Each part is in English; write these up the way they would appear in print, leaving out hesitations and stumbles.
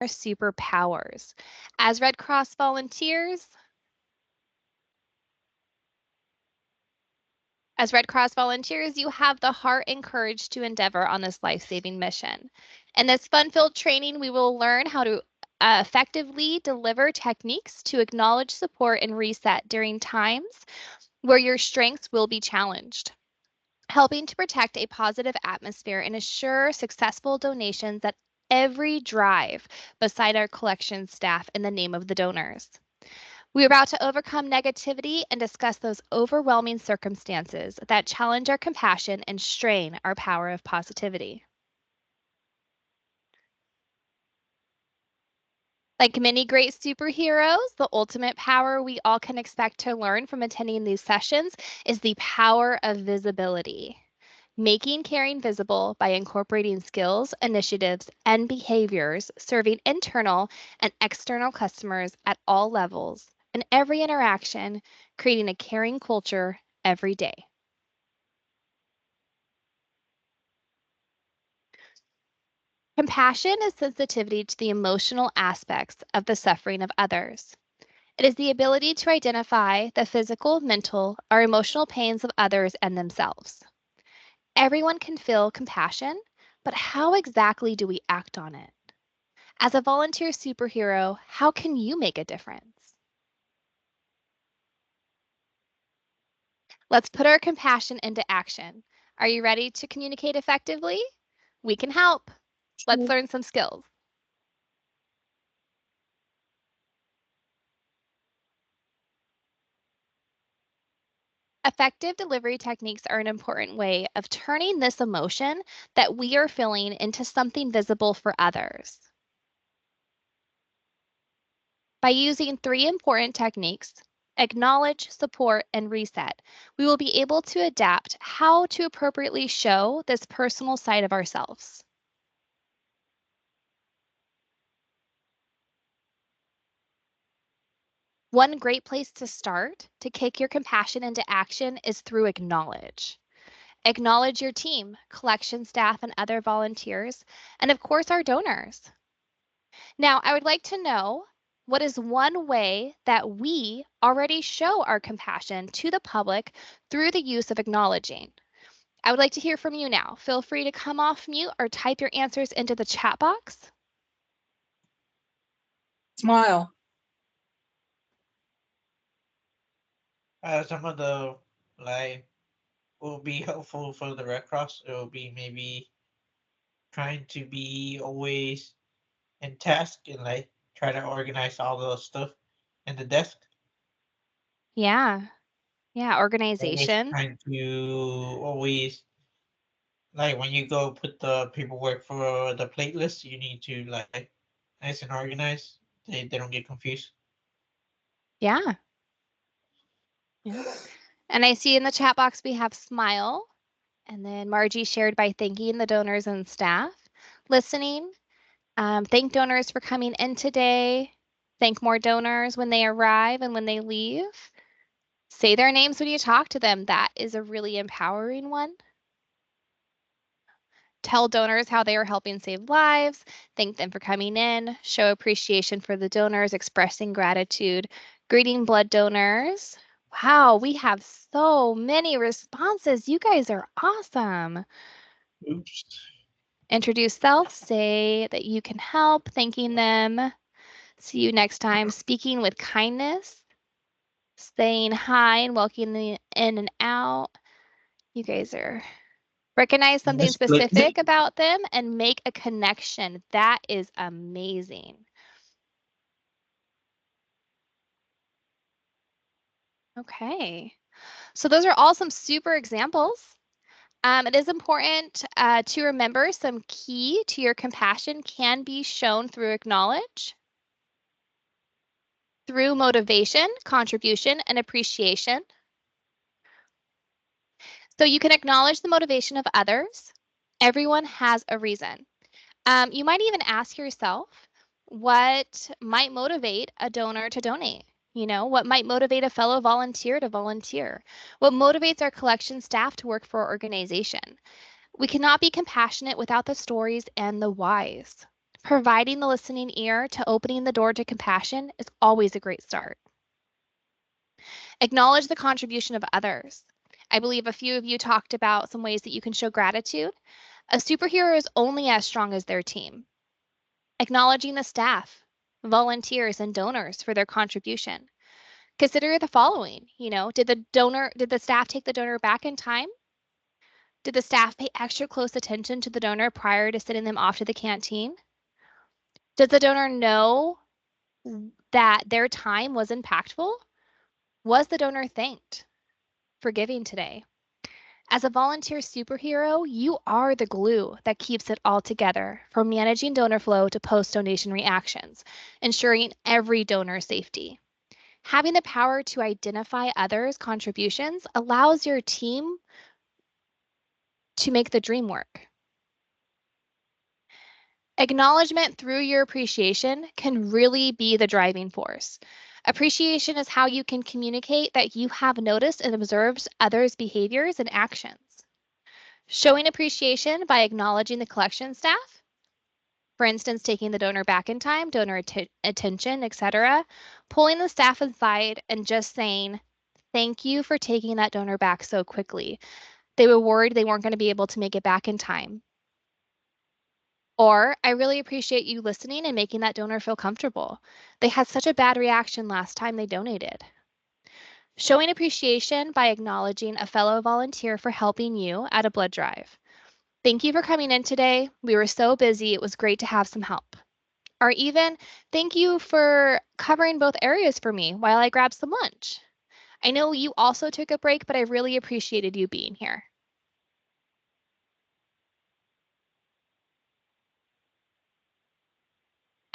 Our superpowers. As Red Cross volunteers, you have the heart and courage to endeavor on this life-saving mission. In this fun-filled training, we will learn how to effectively deliver techniques to acknowledge, support, and reset during times where your strengths will be challenged, helping to protect a positive atmosphere and assure successful donations at every drive beside our collection staff in the name of the donors. We are about to overcome negativity and discuss those overwhelming circumstances that challenge our compassion and strain our power of positivity. Like many great superheroes, the ultimate power we all can expect to learn from attending these sessions is the power of visibility. Making caring visible by incorporating skills, initiatives, and behaviors serving internal and external customers at all levels and every interaction, creating a caring culture every day. Compassion is sensitivity to the emotional aspects of the suffering of others. It is the ability to identify the physical, mental, or emotional pains of others and themselves. Everyone can feel compassion, but how exactly do we act on it? As a volunteer superhero, how can you make a difference? Let's put our compassion into action. Are you ready to communicate effectively? We can help. Let's learn some skills. Effective delivery techniques are an important way of turning this emotion that we are feeling into something visible for others. By using 3 important techniques, acknowledge, support, and reset, we will be able to adapt how to appropriately show this personal side of ourselves. One great place to start to kick your compassion into action is through acknowledge. Acknowledge your team, collection staff, and other volunteers, and of course, our donors. Now, I would like to know, what is one way that we already show our compassion to the public through the use of acknowledging? I would like to hear from you now. Feel free to come off mute or type your answers into the chat box. Smile. Some of the like will be helpful for the Red Cross. It will be maybe trying to be always in task and like try to organize all the stuff in the desk. Yeah, yeah, Always organization. trying to always like when you go put the paperwork for the plate list, you need to like nice and organized. They don't get confused. Yeah, yeah. And I see in the chat box we have smile. And then Margie shared by thanking the donors and staff, listening. Thank donors for coming in today. Thank more donors when they arrive and when they leave. Say their names when you talk to them. That is a really empowering one. Tell donors how they are helping save lives. Thank them for coming in. Show appreciation for the donors, expressing gratitude. Greeting blood donors. Wow, we have so many responses. You guys are awesome. Oops. Introduce self, say that you can help, thanking them. See you next time. Speaking with kindness, saying hi and welcoming in and out. You guys are recognize And something this split. specific about them and make a connection. That is amazing. Okay. So those are all some super examples. It is important to remember some key to your compassion can be shown through acknowledge, through motivation, contribution, and appreciation. So you can acknowledge the motivation of others. Everyone has a reason. You might even ask yourself what might motivate a donor to donate. You know, what might motivate a fellow volunteer to volunteer? What motivates our collection staff to work for our organization? We cannot be compassionate without the stories and the whys. Providing the listening ear to opening the door to compassion is always a great start. Acknowledge the contribution of others. I believe a few of you talked about some ways that you can show gratitude. A superhero is only as strong as their team. Acknowledging the staff, volunteers, and donors for their contribution. Consider the following, did the staff take the donor back in time? Did the staff pay extra close attention to the donor prior to sending them off to the canteen? Does the donor know that their time was impactful? Was the donor thanked for giving today? As a volunteer superhero, you are the glue that keeps it all together, from managing donor flow to post donation reactions, ensuring every donor's safety. Having the power to identify others' contributions allows your team to make the dream work. Acknowledgement through your appreciation can really be the driving force. Appreciation is how you can communicate that you have noticed and observed others' behaviors and actions. Showing appreciation by acknowledging the collection staff, for instance, taking the donor back in time, donor attention, etc., pulling the staff aside and just saying, thank you for taking that donor back so quickly. They were worried they weren't going to be able to make it back in time. Or, I really appreciate you listening and making that donor feel comfortable. They had such a bad reaction last time they donated. Showing appreciation by acknowledging a fellow volunteer for helping you at a blood drive. Thank you for coming in today. We were so busy. It was great to have some help. Or even, thank you for covering both areas for me while I grabbed some lunch. I know you also took a break, but I really appreciated you being here.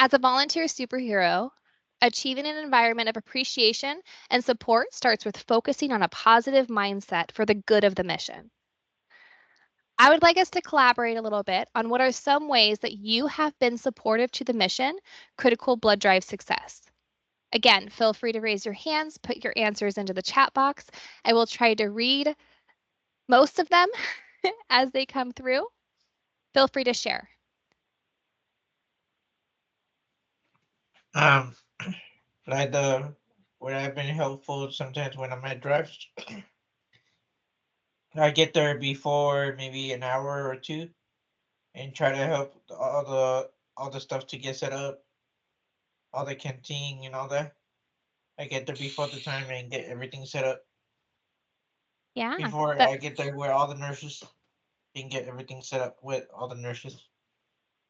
As a volunteer superhero, achieving an environment of appreciation and support starts with focusing on a positive mindset for the good of the mission. I would like us to collaborate a little bit on what are some ways that you have been supportive to the mission, critical blood drive success. Again, feel free to raise your hands, put your answers into the chat box. I will try to read most of them as they come through. Feel free to share. Um, like the where I've been helpful sometimes when I'm at drives, I get there before maybe an hour or two and try to help all the stuff to get set up, all the canteen and all that. I get there before the time and get everything set up Yeah, before that I get there where all the nurses and get everything set up with all the nurses.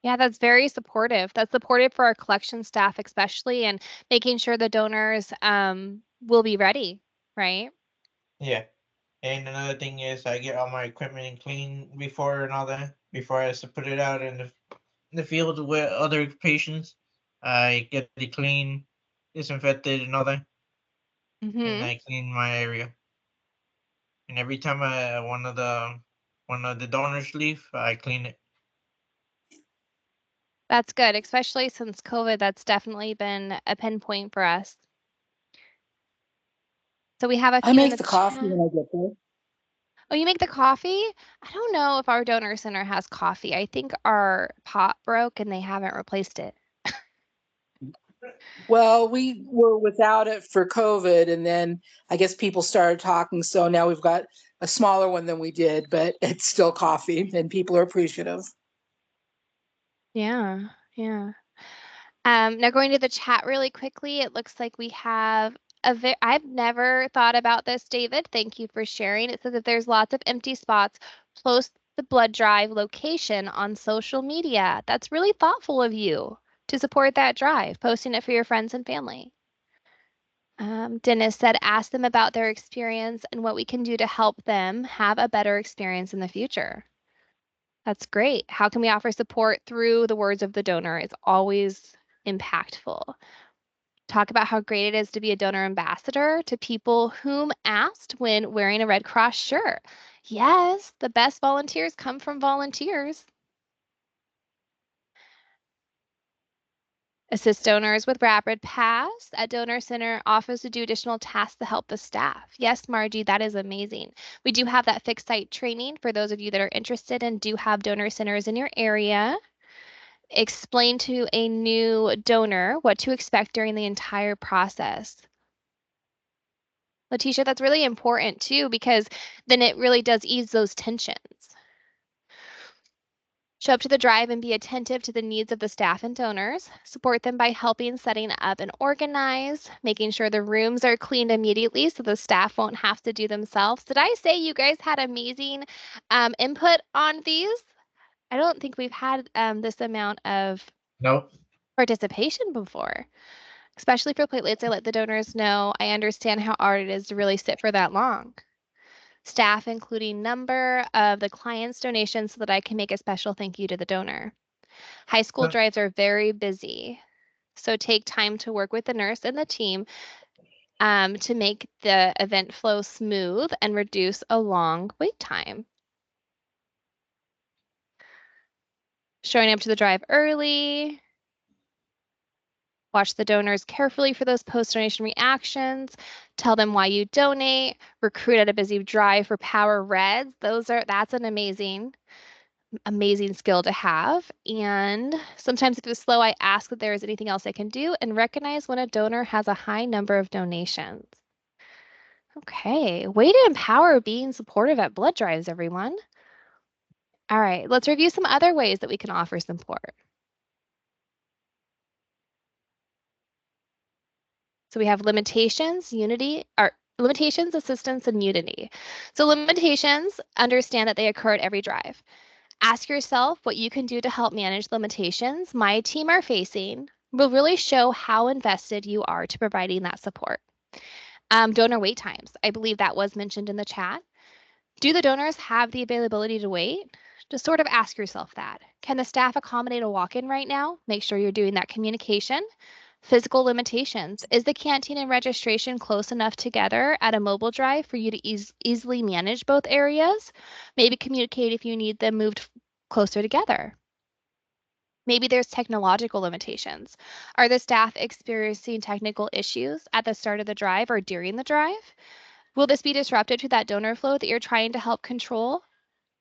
Yeah, that's very supportive. That's supportive for our collection staff, especially, and making sure the donors will be ready, right? Yeah. And another thing is I get all my equipment and clean before and all that before I put it out in the field with other patients. I get it clean, disinfected, and all that, and Mm-hmm. I clean my area. And every time one of the donors leave, I clean it. That's good, especially since COVID. That's definitely been a pinpoint for us. So we have a I few in make the the coffee chat. when I get there. Oh, you make the coffee? I don't know if our donor center has coffee. I think our pot broke and they haven't replaced it. Well, we were without it for COVID, and then I guess people started talking. So now we've got a smaller one than we did, but it's still coffee, and people are appreciative. Yeah, yeah. Now going to the chat really quickly, it looks like we have I've never thought about this, David. Thank you for sharing. It says if there's lots of empty spots, post the blood drive location on social media. That's really thoughtful of you to support that drive, posting it for your friends and family. Dennis said, ask them about their experience and what we can do to help them have a better experience in the future. That's great. How can we offer support through the words of the donor? It's always impactful. Talk about how great it is to be a donor ambassador to people whom asked when wearing a Red Cross shirt. Yes, the best volunteers come from volunteers. Assist donors with rapid pass at donor center offers to do additional tasks to help the staff. Yes, Margie, that is amazing. We do have that fixed site training for those of you that are interested and do have donor centers in your area. Explain to a new donor what to expect during the entire process. Letitia, that's really important too, because then it really does ease those tensions. Show up to the drive and be attentive to the needs of the staff and donors. Support them by helping setting up and organize, making sure the rooms are cleaned immediately so the staff won't have to do themselves. Did I say you guys had amazing input on these? I don't think we've had this amount of Nope. participation before, especially for platelets. I let the donors know I understand how hard it is to really sit for that long. Staff, including number of the client's donations so that I can make a special thank you to the donor. High school drives are very busy, so take time to work with the nurse and the team to make the event flow smooth and reduce a long wait time. Showing up to the drive early. Watch the donors carefully for those post-donation reactions. Tell them why you donate. Recruit at a busy drive for power reds. That's an amazing skill to have. And sometimes if it's slow, I ask if there is anything else I can do and recognize when a donor has a high number of donations. Okay, way to empower being supportive at blood drives, everyone. All right, let's review some other ways that we can offer support. So we have limitations, limitations, assistance, and unity. So limitations, understand that they occur at every drive. Ask yourself what you can do to help manage limitations my team are facing will really show how invested you are to providing that support. Donor wait times. I believe that was mentioned in the chat. Do the donors have the availability to wait? Just sort of ask yourself that. Can the staff accommodate a walk-in right now? Make sure you're doing that communication. Physical limitations. Is the canteen and registration close enough together at a mobile drive for you to easily manage both areas? Maybe communicate if you need them moved closer together. Maybe there's technological limitations. Are the staff experiencing technical issues at the start of the drive or during the drive? Will this be disruptive to that donor flow that you're trying to help control?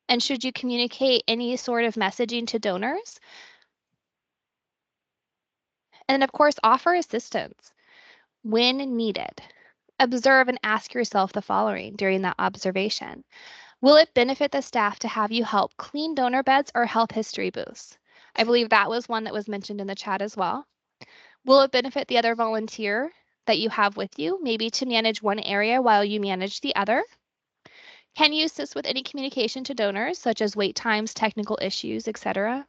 And should you communicate any sort of messaging to donors? And then, of course, offer assistance when needed. Observe and ask yourself the following during that observation. Will it benefit the staff to have you help clean donor beds or health history booths? I believe that was one that was mentioned in the chat as well. Will it benefit the other volunteer that you have with you, maybe to manage one area while you manage the other? Can you assist with any communication to donors, such as wait times, technical issues, etc.?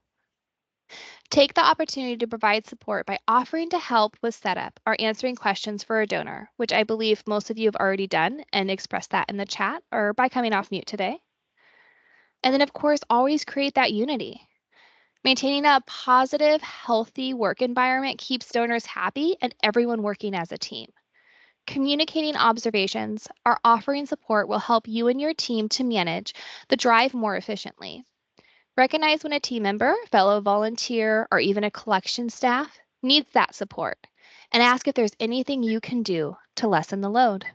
Take the opportunity to provide support by offering to help with setup or answering questions for a donor, which I believe most of you have already done and expressed that in the chat or by coming off mute today. And then, of course, always create that unity. Maintaining a positive, healthy work environment keeps donors happy and everyone working as a team. Communicating observations or offering support will help you and your team to manage the drive more efficiently. Recognize when a team member, fellow volunteer, or even a collection staff needs that support and ask if there's anything you can do to lessen the load.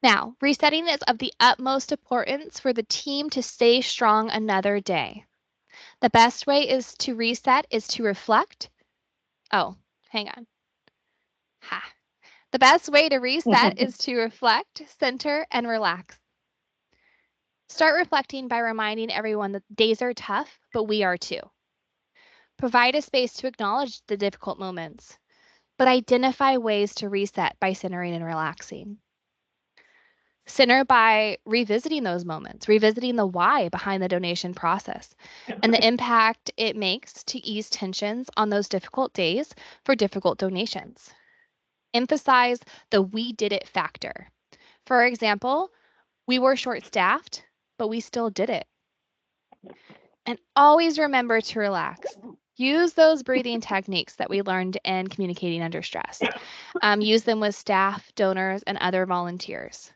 Now, resetting is of the utmost importance for the team to stay strong another day. The best way is to reset is to reflect. Oh, hang on. Ha. The best way to reset is to reflect, center, and relax. Start reflecting by reminding everyone that days are tough, but we are too. Provide a space to acknowledge the difficult moments, but identify ways to reset by centering and relaxing. Center by revisiting those moments, revisiting the why behind the donation process and the impact it makes to ease tensions on those difficult days for difficult donations. Emphasize the we did it factor. For example, we were short staffed, but we still did it. And always remember to relax. Use those breathing techniques that we learned in communicating under stress. Use them with staff, donors, and other volunteers.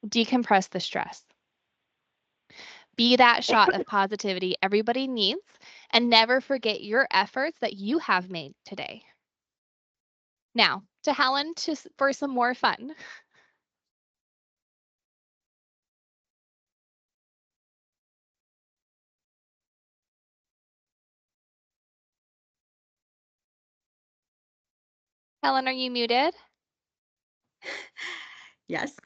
Decompress the stress. Be that shot of positivity everybody needs, and never forget your efforts that you have made today. Now, to Helen for some more fun. Helen, are you muted? Yes.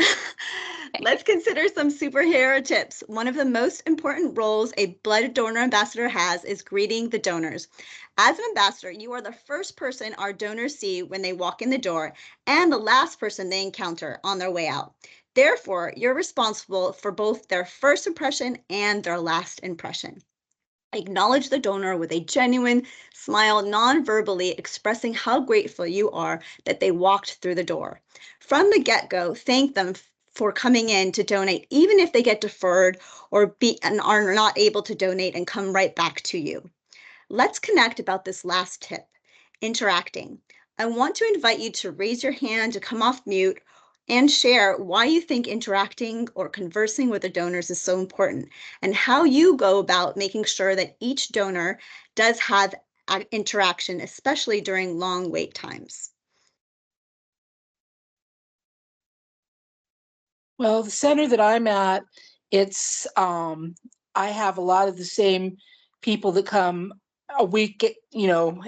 Let's consider some superhero tips. One of the most important roles a blood donor ambassador has is greeting the donors. As an ambassador, you are the first person our donors see when they walk in the door and the last person they encounter on their way out. Therefore, you're responsible for both their first impression and their last impression. Acknowledge the donor with a genuine smile, non-verbally expressing how grateful you are that they walked through the door. From the get-go, thank them for coming in to donate, even if they get deferred or are not able to donate and come right back to you. Let's connect about this last tip, interacting. I want to invite you to raise your hand, to come off mute, and share why you think interacting or conversing with the donors is so important and how you go about making sure that each donor does have interaction, especially during long wait times. Well, the center that I'm at, it's I have a lot of the same people that come a week,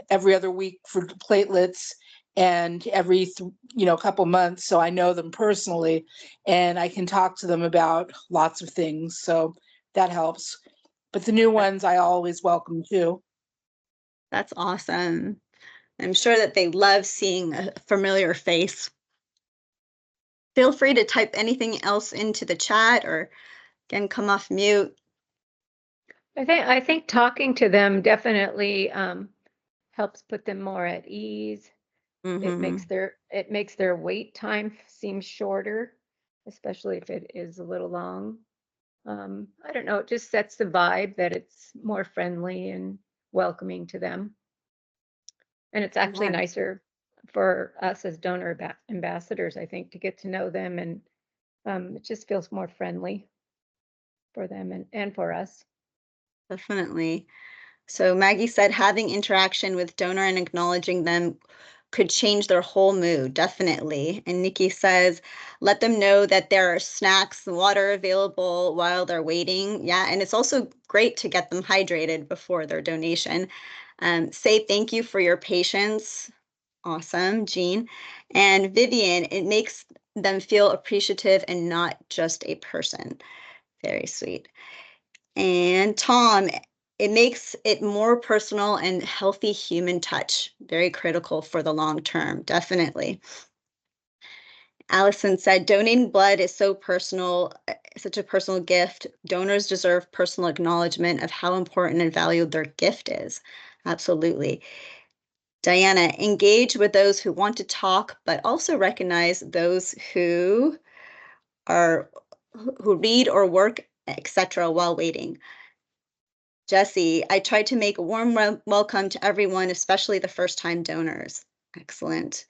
every other week for platelets, and every couple months. So I know them personally, and I can talk to them about lots of things. So that helps. But the new ones I always welcome too. That's awesome. I'm sure that they love seeing a familiar face. Feel free to type anything else into the chat or again, come off mute. I think talking to them definitely helps put them more at ease. It makes their wait time seem shorter, especially if it is a little long. I don't know, it just sets the vibe that it's more friendly and welcoming to them. And it's actually nicer for us as donor ambassadors, I think, to get to know them, and it just feels more friendly for them and for us. Definitely. So Maggie said having interaction with donor and acknowledging them could change their whole mood, definitely. And Nikki says, let them know that there are snacks and water available while they're waiting. Yeah, and it's also great to get them hydrated before their donation. Say thank you for your patience. Awesome, Jean. And Vivian, it makes them feel appreciative and not just a person. Very sweet. And Tom, it makes it more personal and healthy human touch. Very critical for the long term, definitely. Allison said, donating blood is so personal, such a personal gift. Donors deserve personal acknowledgement of how important and valued their gift is. Absolutely. Diana, engage with those who want to talk, but also recognize those who read or work, etc., while waiting. Jesse, I tried to make a warm welcome to everyone, especially the first-time donors. Excellent.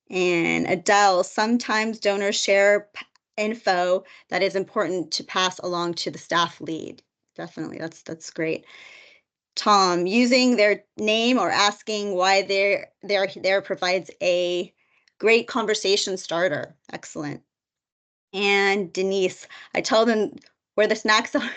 And Adele, sometimes donors share info that is important to pass along to the staff lead. Definitely, that's great. Tom, using their name or asking why they're there provides a great conversation starter. Excellent. And Denise, I tell them where the snacks are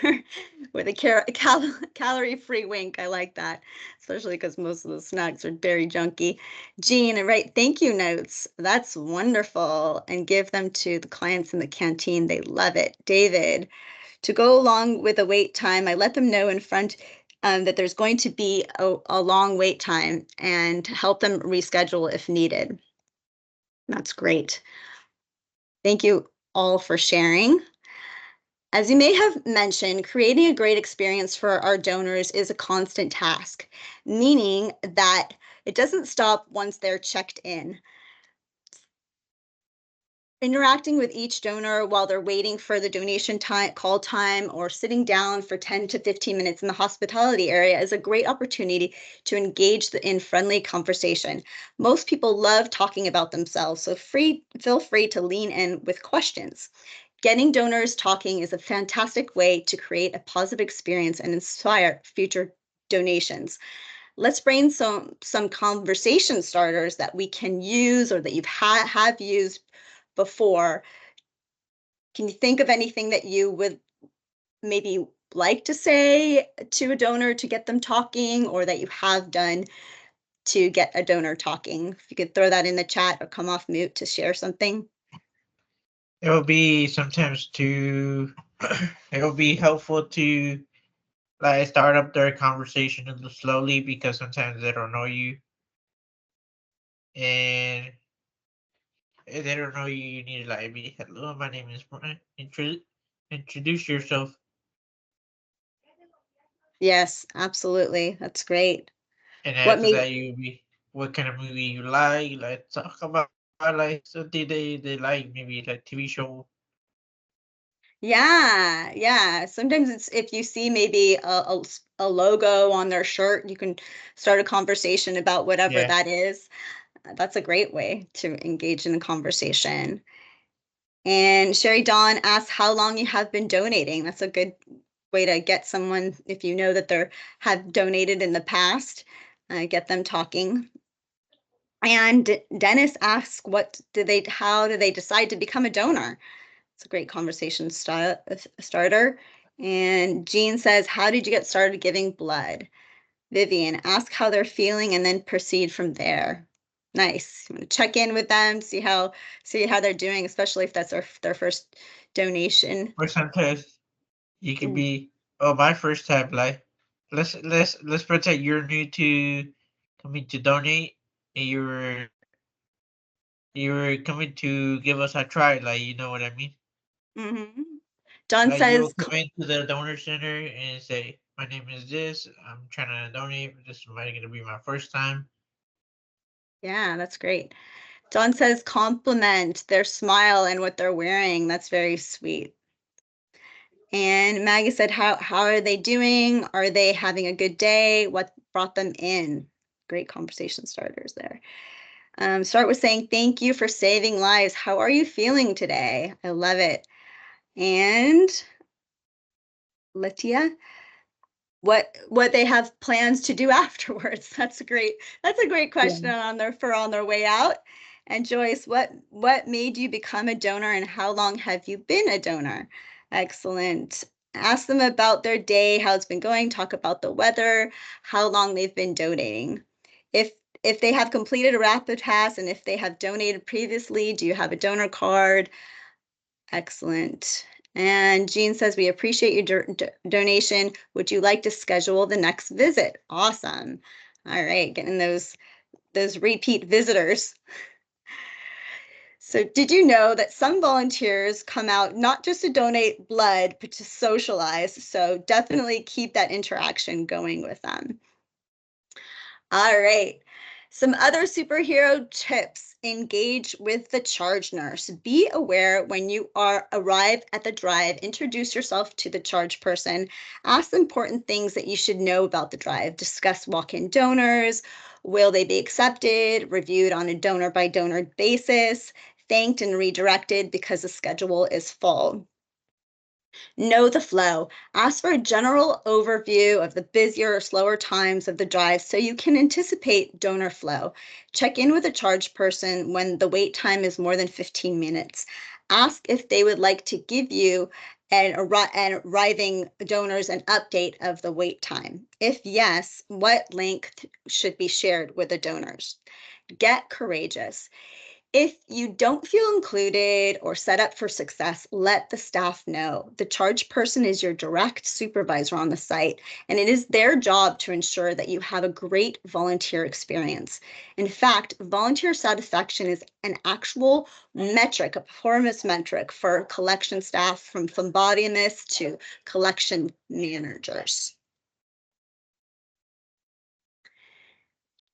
with a calorie-free wink. I like that, especially because most of the snacks are very junky. Jean, write thank you notes. That's wonderful. And give them to the clients in the canteen. They love it. David, to go along with the wait time, I let them know in front that there's going to be a long wait time and help them reschedule if needed. That's great. Thank you all for sharing. As you may have mentioned, creating a great experience for our donors is a constant task, meaning that it doesn't stop once they're checked in. Interacting with each donor while they're waiting for the donation call time, or sitting down for 10 to 15 minutes in the hospitality area is a great opportunity to engage in friendly conversation. Most people love talking about themselves, so feel free to lean in with questions. Getting donors talking is a fantastic way to create a positive experience and inspire future donations. Let's brain some conversation starters that we can use or that you've have used before. Can you think of anything that you would maybe like to say to a donor to get them talking, or that you have done to get a donor talking? If you could throw that in the chat or come off mute to share something. It will be sometimes to it will be helpful to like start up their conversation a little slowly because sometimes they don't know you, and if they don't know you, you need to like be hello, my name is Brian. Introduce yourself. Yes, absolutely. That's great. And What after made that, you be what kind of movie you like talk about like something they like, maybe like TV show. Yeah. Sometimes it's if you see maybe a logo on their shirt, you can start a conversation about whatever Yeah. that is. That's a great way to engage in the conversation. And Sherry Dawn asks how long you have been donating. That's a good way to get someone, if you know that they have donated in the past, get them talking. And Dennis asks, how do they decide to become a donor? It's a great conversation starter. And Jean says, how did you get started giving blood? Vivian, ask how they're feeling and then proceed from there. Nice. You want to check in with them, see how they're doing, especially if that's their first donation. Or sometimes you could be, oh, my first time. Like, let's pretend you're new to coming to donate, and you were coming to give us a try. Like, you know what I mean? Mm-hmm. John Like, you'll says, come into the donor center and say, my name is this. I'm trying to donate. This is going to be my first time. yeah, that's great. John says, compliment their smile and what they're wearing. That's very sweet. And Maggie said, how are they doing? Are they having a good day? What brought them in? Great conversation starters there. Start with saying, thank you for saving lives. How are you feeling today? I love it. And Latia, what they have plans to do afterwards. That's a great question on their way out. And Joyce, what made you become a donor and how long have you been a donor? Excellent. Ask them about their day, how it's been going, talk about the weather, how long they've been donating. If they have completed a rapid pass and if they have donated previously, do you have a donor card? Excellent. And Jean says, we appreciate your donation. Would you like to schedule the next visit? Awesome. All right, getting those repeat visitors. So did you know that some volunteers come out not just to donate blood, but to socialize? So definitely keep that interaction going with them. All right. Some other superhero tips. Engage with the charge nurse. Be aware when you arrive at the drive, introduce yourself to the charge person, ask important things that you should know about the drive, discuss walk-in donors, will they be accepted, reviewed on a donor by donor basis, thanked and redirected because the schedule is full. Know the flow. Ask for a general overview of the busier or slower times of the drive so you can anticipate donor flow. Check in with a charge person when the wait time is more than 15 minutes. Ask if they would like to give you and arriving donors an update of the wait time. If yes, what link should be shared with the donors? Get courageous. If you don't feel included or set up for success, let the staff know. The charge person is your direct supervisor on the site, and it is their job to ensure that you have a great volunteer experience. In fact, volunteer satisfaction is an actual metric, a performance metric for collection staff, from phlebotomists to collection managers.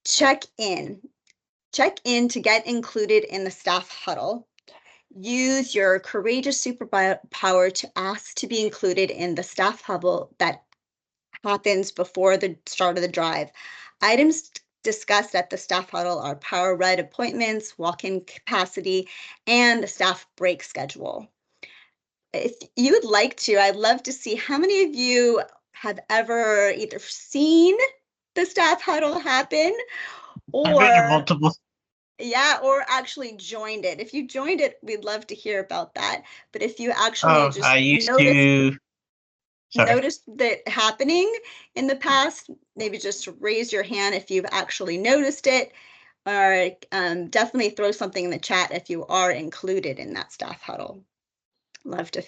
Check in. Check in to get included in the staff huddle. Use your courageous superpower to ask to be included in the staff huddle that happens before the start of the drive. Items discussed at the staff huddle are power ride appointments, walk-in capacity, and the staff break schedule. If you would like to, I'd love to see how many of you have ever either seen the staff huddle happen I've been in or multiple. yeah, or actually joined it. If you joined it, we'd love to hear about that. But if you actually Oh, just I used noticed, to. noticed that happening in the past, maybe just raise your hand if you've actually noticed it, or definitely throw something in the chat if you are included in that staff huddle. Love to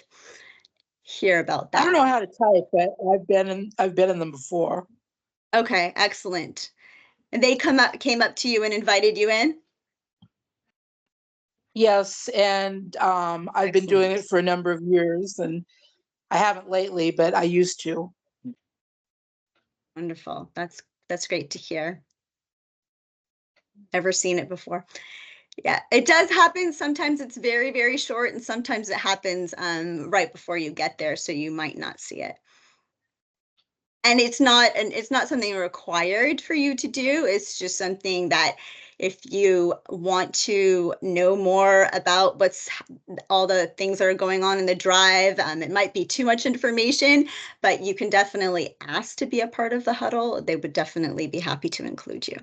hear about that. I don't know how to type, but I've been in them before. Okay, excellent. And they came up to you and invited you in? Yes, and I've been doing it for a number of years, and I haven't lately, but I used to. Wonderful. That's great to hear. Never seen it before. Yeah, it does happen. Sometimes it's very, very short, and sometimes it happens right before you get there, so you might not see it. And it's not something required for you to do. It's just something that if you want to know more about what's all the things that are going on in the drive, it might be too much information, but you can definitely ask to be a part of the huddle. They would definitely be happy to include you.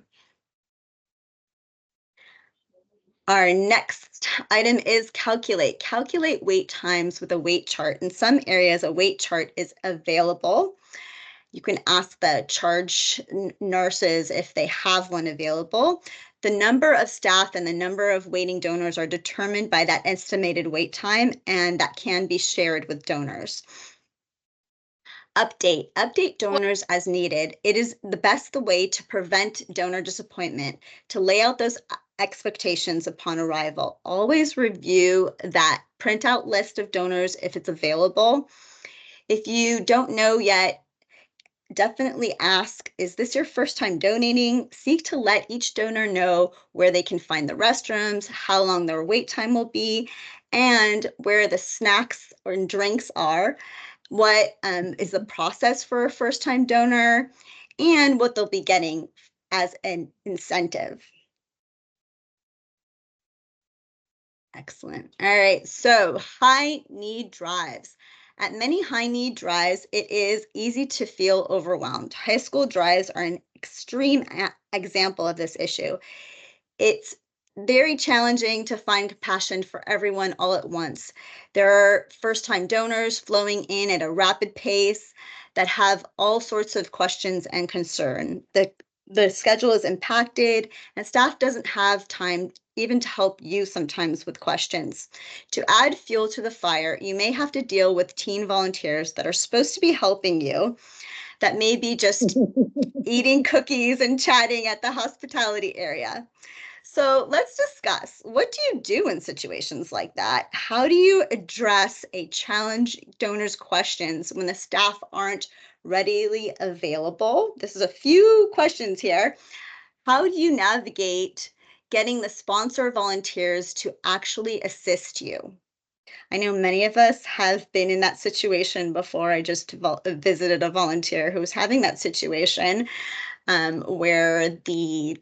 Our next item is calculate. Calculate wait times with a wait chart. In some areas, a wait chart is available. You can ask the charge nurses if they have one available. The number of staff and the number of waiting donors are determined by that estimated wait time, and that can be shared with donors. Update donors as needed. It is the best way to prevent donor disappointment, to lay out those expectations upon arrival. Always review that printout list of donors if it's available. If you don't know yet, definitely ask, is this your first time donating? Seek to let each donor know where they can find the restrooms, how long their wait time will be, and where the snacks or drinks are, what is the process for a first-time donor, and what they'll be getting as an incentive. Excellent. All right, so high need drives. At many high need drives, it is easy to feel overwhelmed. High school drives are an extreme example of this issue. It's very challenging to find compassion for everyone all at once. There are first-time donors flowing in at a rapid pace that have all sorts of questions and concern. The schedule is impacted, and staff doesn't have time even to help you sometimes with questions. To add fuel to the fire, you may have to deal with teen volunteers that are supposed to be helping you, that may be just eating cookies and chatting at the hospitality area. So let's discuss, what do you do in situations like that? How do you address a challenge donors' questions when the staff aren't readily available? This is a few questions here. How do you navigate getting the sponsor volunteers to actually assist you? I know many of us have been in that situation before. I just visited a volunteer who was having that situation where the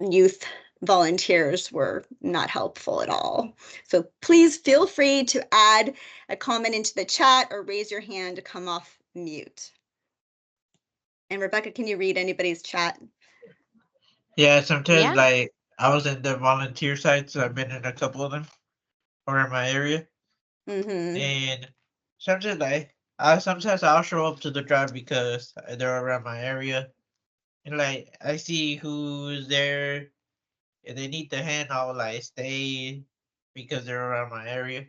youth volunteers were not helpful at all. So please feel free to add a comment into the chat or raise your hand to come off mute. And Rebecca, can you read anybody's chat? Yeah, sometimes like I was in the volunteer sites, so I've been in a couple of them around my area. And sometimes I'll show up to the drive because they're around my area. And like I see who's there. If they need the hand, I'll like stay because they're around my area.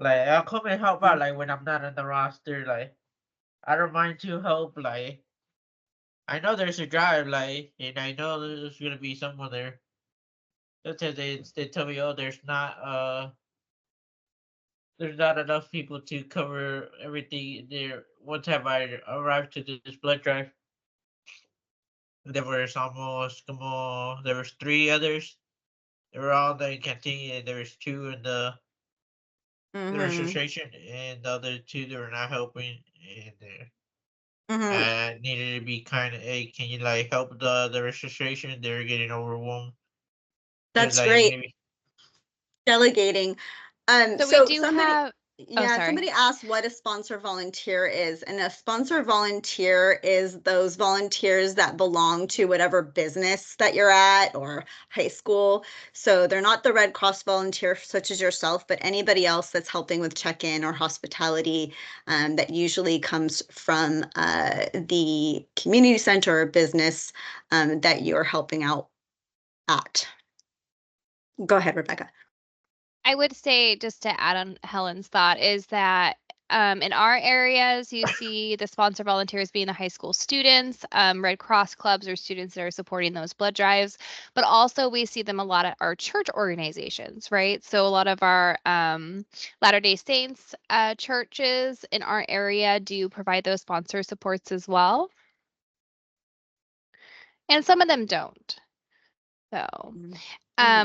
Like I'll come and help out like when I'm not on the roster. Like I don't mind to help. Like I know there's a drive, like, and I know there's gonna be someone there. Sometimes they tell me, oh, there's not enough people to cover everything there. One time I arrived to this blood drive, there was 3 others. They were all in the canteen, and there was 2 in the registration, and the other 2 they were not helping, and I needed to be kind of, hey, can you like help the registration? They're getting overwhelmed. That's Like great. maybe Delegating. So we do have Yeah, sorry. somebody asked what a sponsor volunteer is, and a sponsor volunteer is those volunteers that belong to whatever business that you're at or high school. So they're not the Red Cross volunteer such as yourself, but anybody else that's helping with check-in or hospitality that usually comes from the community center or business that you're helping out at. Go ahead, Rebecca. I would say, just to add on Helen's thought, is that in our areas, you see the sponsor volunteers being the high school students, Red Cross clubs or students that are supporting those blood drives, but also we see them a lot at our church organizations, right? So a lot of our Latter-day Saints churches in our area do provide those sponsor supports as well. And some of them don't. So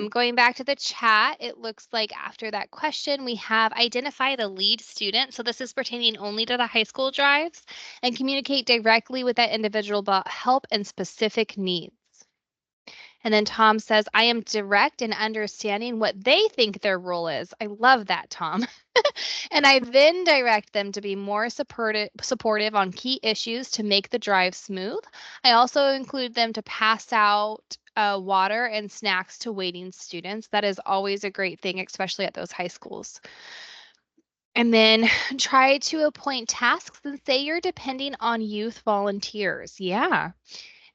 going back to the chat, it looks like after that question, we have identify the lead student. So this is pertaining only to the high school drives, and communicate directly with that individual about help and specific needs. And then Tom says, I am direct in understanding what they think their role is. I love that, Tom. And I then direct them to be more supportive on key issues to make the drive smooth. I also include them to pass out water and snacks to waiting students. That is always a great thing, especially at those high schools. And then try to appoint tasks and say you're depending on youth volunteers. Yeah.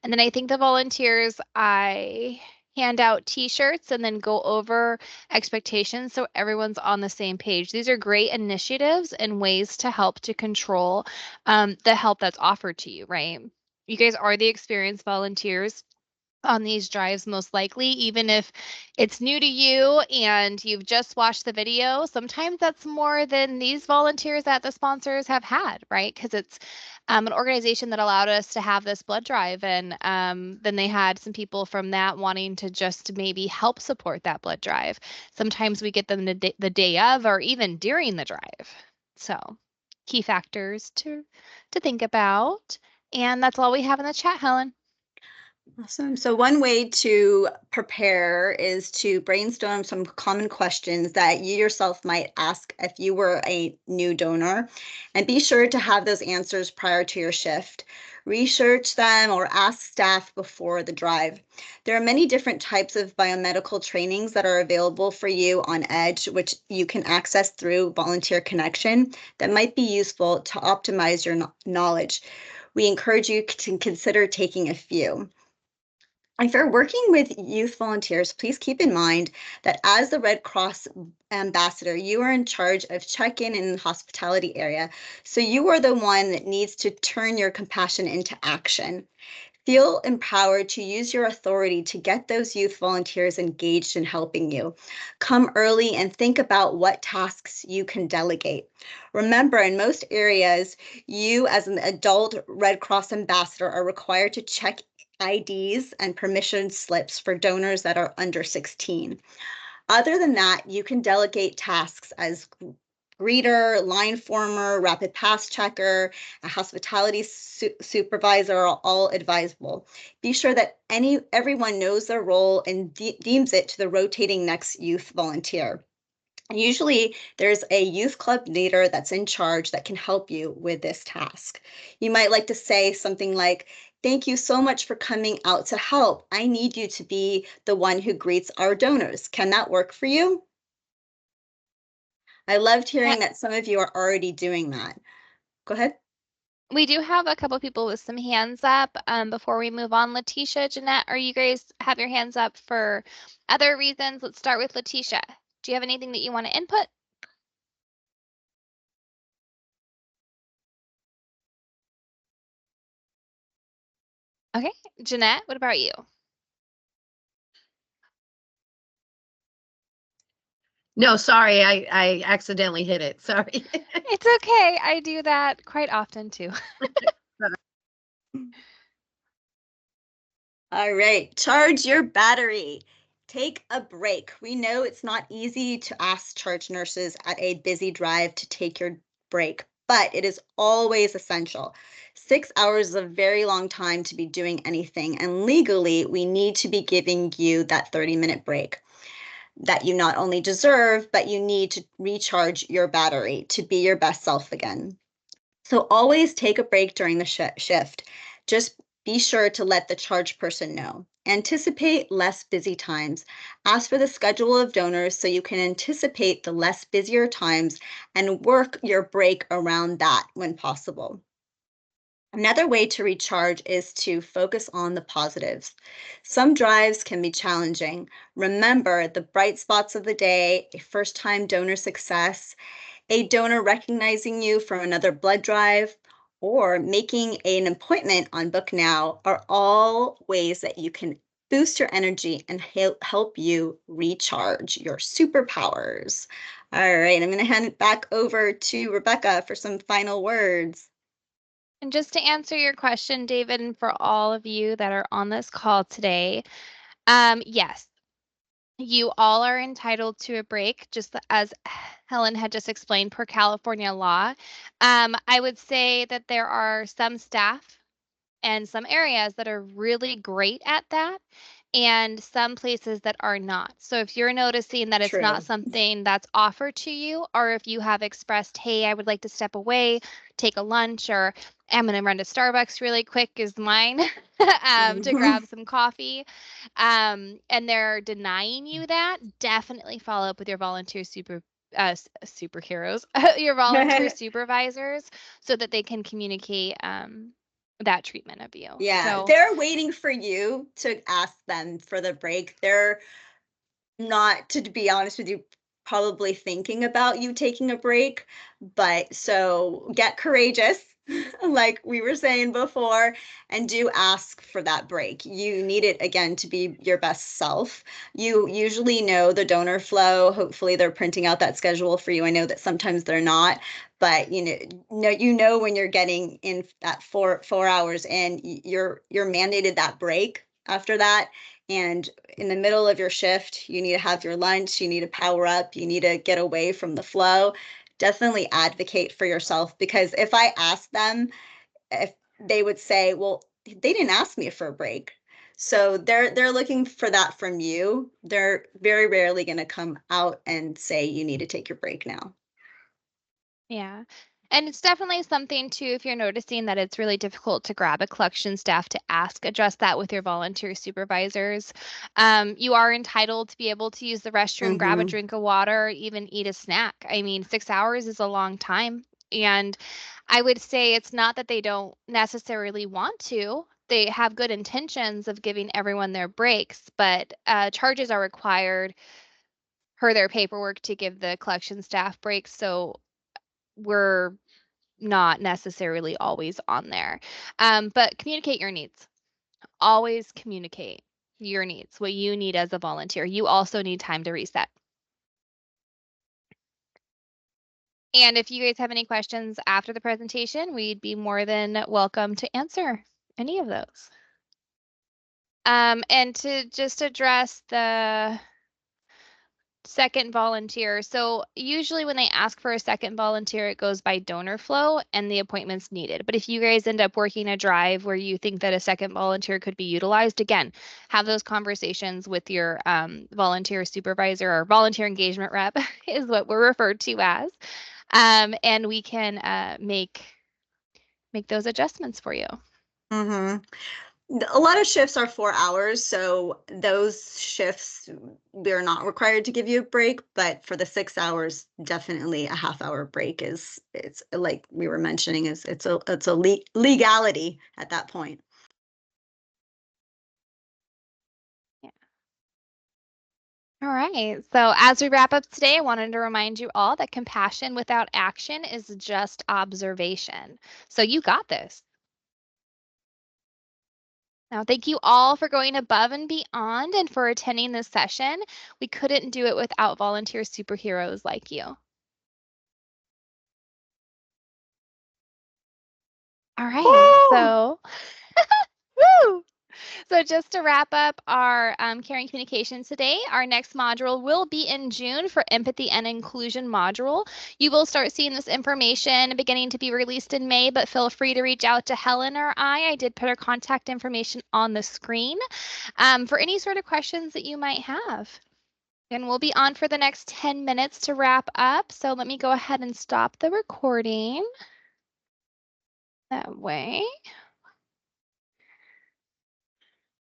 And then I think the volunteers, I hand out t-shirts and then go over expectations so everyone's on the same page. These are great initiatives and ways to help to control the help that's offered to you, right? You guys are the experienced volunteers on these drives, most likely, even if it's new to you and you've just watched the video. Sometimes that's more than these volunteers that the sponsors have had, right? Because it's an organization that allowed us to have this blood drive, and then they had some people from that wanting to just maybe help support that blood drive. Sometimes we get them the day of or even during the drive. So key factors to think about. And that's all we have in the chat, Helen. Awesome. So one way to prepare is to brainstorm some common questions that you yourself might ask if you were a new donor, and be sure to have those answers prior to your shift. Research them or ask staff before the drive. There are many different types of biomedical trainings that are available for you on Edge, which you can access through Volunteer Connection, that might be useful to optimize your knowledge. We encourage you to consider taking a few. If you're working with youth volunteers, please keep in mind that as the Red Cross ambassador, you are in charge of check-in in the hospitality area. So you are the one that needs to turn your compassion into action. Feel empowered to use your authority to get those youth volunteers engaged in helping you. Come early and think about what tasks you can delegate. Remember, in most areas, you as an adult Red Cross ambassador are required to check IDs and permission slips for donors that are under 16. Other than that, you can delegate tasks as greeter, line former, rapid pass checker, a hospitality supervisor are all advisable. Be sure that everyone knows their role and deems it to the rotating next youth volunteer. Usually there's a youth club leader that's in charge that can help you with this task. You might like to say something like, thank you so much for coming out to help. I need you to be the one who greets our donors. Can that work for you? I loved hearing that some of you are already doing that. Go ahead. We do have a couple people with some hands up. Before we move on, Letitia, Jeanette, are you guys have your hands up for other reasons? Let's start with Letitia. Do you have anything that you want to input? Okay, Jeanette, what about you? No, sorry, I accidentally hit it. Sorry. It's okay. I do that quite often too. All right, charge your battery. Take a break. We know it's not easy to ask charge nurses at a busy drive to take your break, but it is always essential. 6 hours is a very long time to be doing anything, and legally, we need to be giving you that 30-minute break. that you not only deserve, but you need to recharge your battery to be your best self again. So always take a break during the shift. Just be sure to let the charge person know. Anticipate less busy times. Ask for the schedule of donors so you can anticipate the less busier times and work your break around that when possible. Another way to recharge is to focus on the positives. Some drives can be challenging. Remember the bright spots of the day, a first-time donor success, a donor recognizing you from another blood drive, or making an appointment on Book Now are all ways that you can boost your energy and help you recharge your superpowers. All right, I'm going to hand it back over to Rebecca for some final words. And just to answer your question, David, and for all of you that are on this call today, yes, you all are entitled to a break, just as Helen had just explained per California law. I would say that there are some staff and some areas that are really great at that and some places that are not. So if you're noticing that it's not something that's offered to you, or if you have expressed, hey, I would like to step away, take a lunch, or I'm going to run to Starbucks really quick is mine to grab some coffee, and they're denying you that, definitely follow up with your volunteer superheroes, your volunteer supervisors, so that they can communicate that treatment of you. Yeah, so, they're waiting for you to ask them for the break. They're not, to be honest with you, probably thinking about you taking a break. But so get courageous, like we were saying before, and do ask for that break. You need it again to be your best self. You usually know the donor flow. Hopefully they're printing out that schedule for you. I know that sometimes they're not, but you know when you're getting in that 4 hours in, you're mandated that break after that. And in the middle of your shift, you need to have your lunch, you need to power up, you need to get away from the flow. Definitely advocate for yourself, because if I ask them, if they would say, well, they didn't ask me for a break. So they're looking for that from you. They're very rarely going to come out and say you need to take your break now. Yeah. And it's definitely something too, if you're noticing that it's really difficult to grab a collection staff to address that with your volunteer supervisors. You are entitled to be able to use the restroom, grab a drink of water, even eat a snack. I mean, 6 hours is a long time. And I would say it's not that they don't necessarily want to. They have good intentions of giving everyone their breaks, but charges are required per their paperwork to give the collection staff breaks. So we're not necessarily always on there. But communicate your needs. Always communicate your needs, what you need as a volunteer. You also need time to reset. And if you guys have any questions after the presentation, we'd be more than welcome to answer any of those. And to just address the second volunteer. So usually when they ask for a second volunteer, it goes by donor flow and the appointment's needed. But if you guys end up working a drive where you think that a second volunteer could be utilized, again, have those conversations with your volunteer supervisor, or volunteer engagement rep is what we're referred to as. And we can make those adjustments for you. A lot of shifts are 4 hours, so those shifts we're not required to give you a break, but for the 6 hours, definitely a half-hour break it's like we were mentioning, it's a legality at that point. Yeah. All right. So as we wrap up today, I wanted to remind you all that compassion without action is just observation. So you got this. Now, thank you all for going above and beyond and for attending this session. We couldn't do it without volunteer superheroes like you. All right, so woo! So just to wrap up our caring communications today, our next module will be in June for empathy and inclusion module. You will start seeing this information beginning to be released in May, but feel free to reach out to Helen or I. I did put her contact information on the screen for any sort of questions that you might have. And we'll be on for the next 10 minutes to wrap up. So let me go ahead and stop the recording. That way.